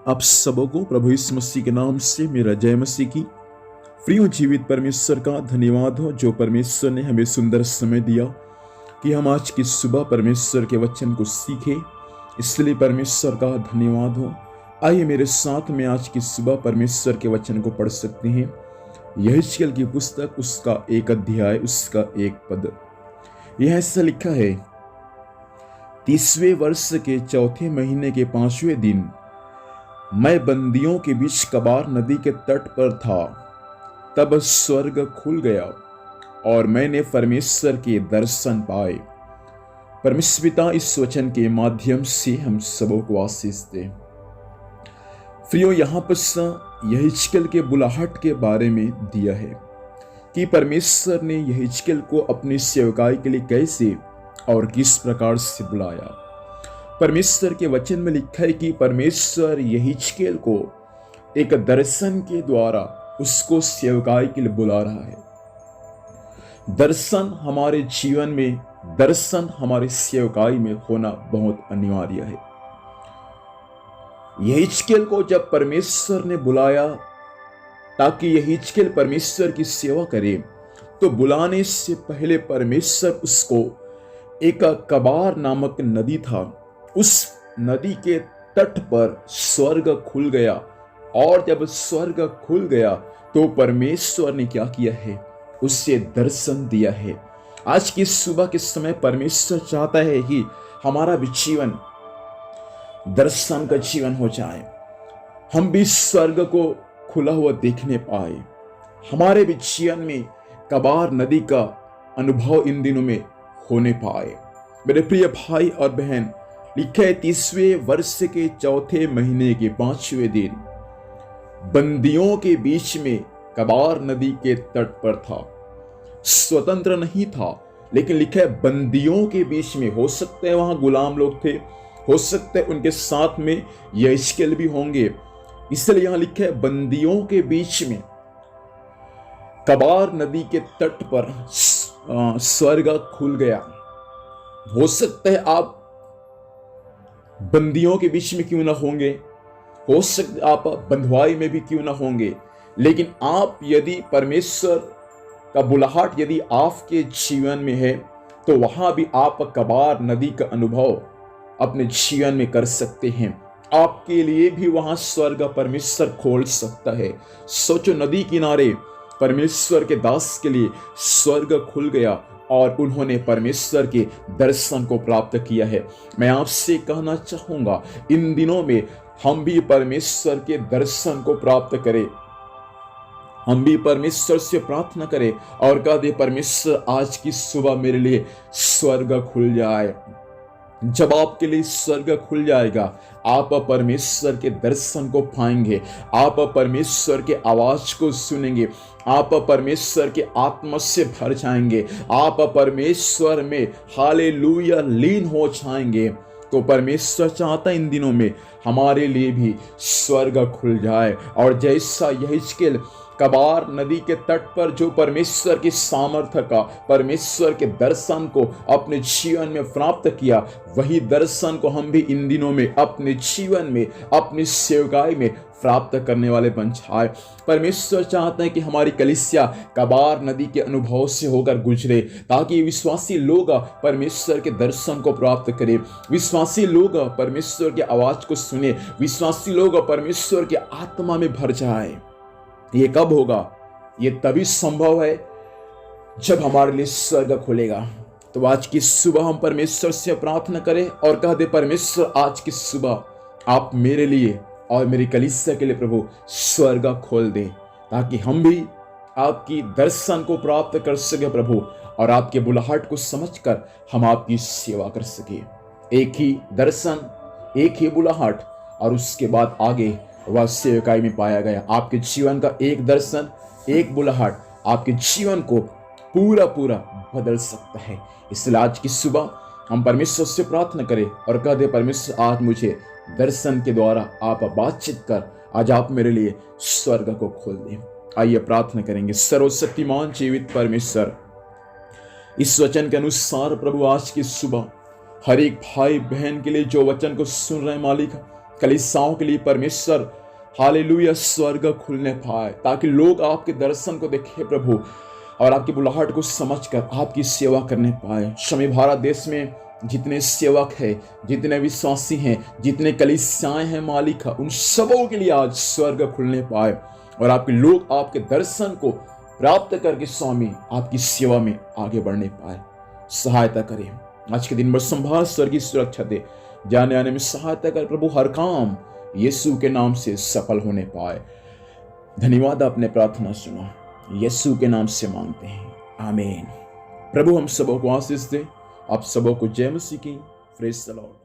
आप सबों को प्रभु यीशु मसीह के नाम से मेरा जय मसीह की। प्रिय जीवित परमेश्वर का धन्यवाद हो जो परमेश्वर ने हमें सुंदर समय दिया कि हम आज की सुबह परमेश्वर के वचन को सीखें। इसलिए परमेश्वर का धन्यवाद हो। आइए मेरे साथ में आज की सुबह परमेश्वर के वचन को पढ़ सकते हैं। यहेजकेल की पुस्तक उसका 1 अध्याय उसका 1 पद। यह ऐसा लिखा है, 30वें वर्ष के चौथे महीने के 5वें दिन मैं बंदियों के बीच कबार नदी के तट पर था। तब स्वर्ग खुल गया और मैंने परमेश्वर के दर्शन पाए। परमेश्वर पिता इस वचन के माध्यम से हम सबों को आशीष दे। प्रियो, यहाँ पर यहेजकेल के बुलाहट के बारे में दिया है कि परमेश्वर ने यहेजकेल को अपनी सेवकाई के लिए कैसे और किस प्रकार से बुलाया। परमेश्वर के वचन में लिखा है कि परमेश्वर यहेजकेल को एक दर्शन के द्वारा उसको सेवकाई के लिए बुला रहा है। दर्शन हमारे जीवन में, दर्शन हमारे सेवकाई में होना बहुत अनिवार्य है। यहेजकेल को जब परमेश्वर ने बुलाया ताकि यहेजकेल परमेश्वर की सेवा करे, तो बुलाने से पहले परमेश्वर उसको एक कबार नामक नदी था, उस नदी के तट पर स्वर्ग खुल गया। और जब स्वर्ग खुल गया तो परमेश्वर ने क्या किया है, उससे दर्शन दिया है। आज की सुबह के समय परमेश्वर चाहता है कि हमारा भी जीवन दर्शन का जीवन हो जाए, हम भी स्वर्ग को खुला हुआ देखने पाए, हमारे भी जीवन में कबार नदी का अनुभव इन दिनों में होने पाए। मेरे प्रिय भाई और बहन, लिखे 30वें वर्ष के चौथे महीने के 5वें दिन बंदियों के बीच में कबार नदी के तट पर था। स्वतंत्र नहीं था, लेकिन लिखे बंदियों के बीच में। हो सकते हैं वहां गुलाम लोग थे, हो सकते हैं उनके साथ में यहेजकेल भी होंगे। इसलिए यहां लिखे बंदियों के बीच में कबार नदी के तट पर स्वर्ग खुल गया। हो सकता है आप बंदियों के बीच में क्यों ना होंगे, हो सकता आप बंधुआई में भी क्यों ना होंगे, लेकिन आप यदि परमेश्वर का बुलाहट यदि आपके जीवन में है तो वहां भी आप कबार नदी का अनुभव अपने जीवन में कर सकते हैं। आपके लिए भी वहां स्वर्ग परमेश्वर खोल सकता है। सोचो, नदी किनारे परमेश्वर के दास के लिए स्वर्ग खुल गया और उन्होंने परमेश्वर के दर्शन को प्राप्त किया है। मैं आपसे कहना चाहूंगा, इन दिनों में हम भी परमेश्वर के दर्शन को प्राप्त करें। हम भी परमेश्वर से प्रार्थना करें और कह दे, परमेश्वर आज की सुबह मेरे लिए स्वर्ग खुल जाए। जब आपके लिए स्वर्ग खुल जाएगा, आप परमेश्वर के दर्शन को पाएंगे, आप परमेश्वर के आवाज को सुनेंगे, आप परमेश्वर के आत्मा से भर जाएंगे, आप परमेश्वर में हालेलुया लीन हो जाएंगे। तो परमेश्वर चाहता इन दिनों में हमारे लिए भी स्वर्ग खुल जाए। और जैसा यहेजकेल कबार नदी के तट पर जो परमेश्वर की सामर्थ्य का, परमेश्वर के दर्शन को अपने जीवन में प्राप्त किया, वही दर्शन को हम भी इन दिनों में अपने जीवन में, अपनी सेवकाई में प्राप्त करने वाले बन जाए। परमेश्वर चाहते हैं कि हमारी कलीसिया कबार नदी के अनुभव से होकर गुजरे, ताकि विश्वासी लोग परमेश्वर के दर्शन को प्राप्त करें, विश्वासी लोग परमेश्वर की आवाज को सुने, विश्वासी लोग परमेश्वर के आत्मा में भर जाए। ये कब होगा? ये तभी संभव है जब हमारे लिए स्वर्ग खुलेगा। तो आज की सुबह हम परमेश्वर से प्रार्थना करें और कह दे, परमेश्वर आज की सुबह आप मेरे लिए और मेरी कलीसिया के लिए प्रभु स्वर्ग खोल दे, ताकि हम भी आपकी दर्शन को प्राप्त कर सके प्रभु, और आपके बुलाहट को समझकर हम आपकी सेवा कर सके। एक ही दर्शन, एक ही बुलाहट, और उसके बाद आगे वह सेवकाई में पाया गया। आपके जीवन का एक दर्शन, एक बुलाहट आपके जीवन को पूरा पूरा बदल सकता है। इसलिए आज की सुबह हम परमेश्वर से प्रार्थना करें और कह दे, परमेश्वर आज मुझे दर्शन के द्वारा आप बातचीत कर, आज आप मेरे लिए स्वर्ग को खोल दें। आइए प्रार्थना करेंगे। सर्वशक्तिमान जीवित परमेश्वर, इस वचन के अनुसार प्रभु आज की सुबह हर एक भाई बहन के लिए जो वचन को सुन रहे हैं मालिक, कलीसियाओं के लिए परमेश्वर हालेलुया स्वर्ग खुलने पाए, ताकि लोग आपके दर्शन को देखें प्रभु, और आपकी बुलाहट को समझकर आपकी सेवा करने पाए। शमी भारत देश में जितने सेवक हैं, जितने विश्वासी हैं, जितने कलीसियाएं हैं मालिक, उन सबों के लिए आज स्वर्ग खुलने पाए और आपके लोग आपके दर्शन को प्राप्त करके स्वामी आपकी सेवा में आगे बढ़ने पाए। सहायता करें, आज के दिन भर संभाल, स्वर्गीय सुरक्षा दे, जाने आने में सहायता कर प्रभु, हर काम यीशु के नाम से सफल होने पाए। धन्यवाद, आपने प्रार्थना सुना, यीशु के नाम से मांगते हैं, आमीन। प्रभु हम सबों को आशीष दे, आप सबों को जय मसीह की। Praise the Lord.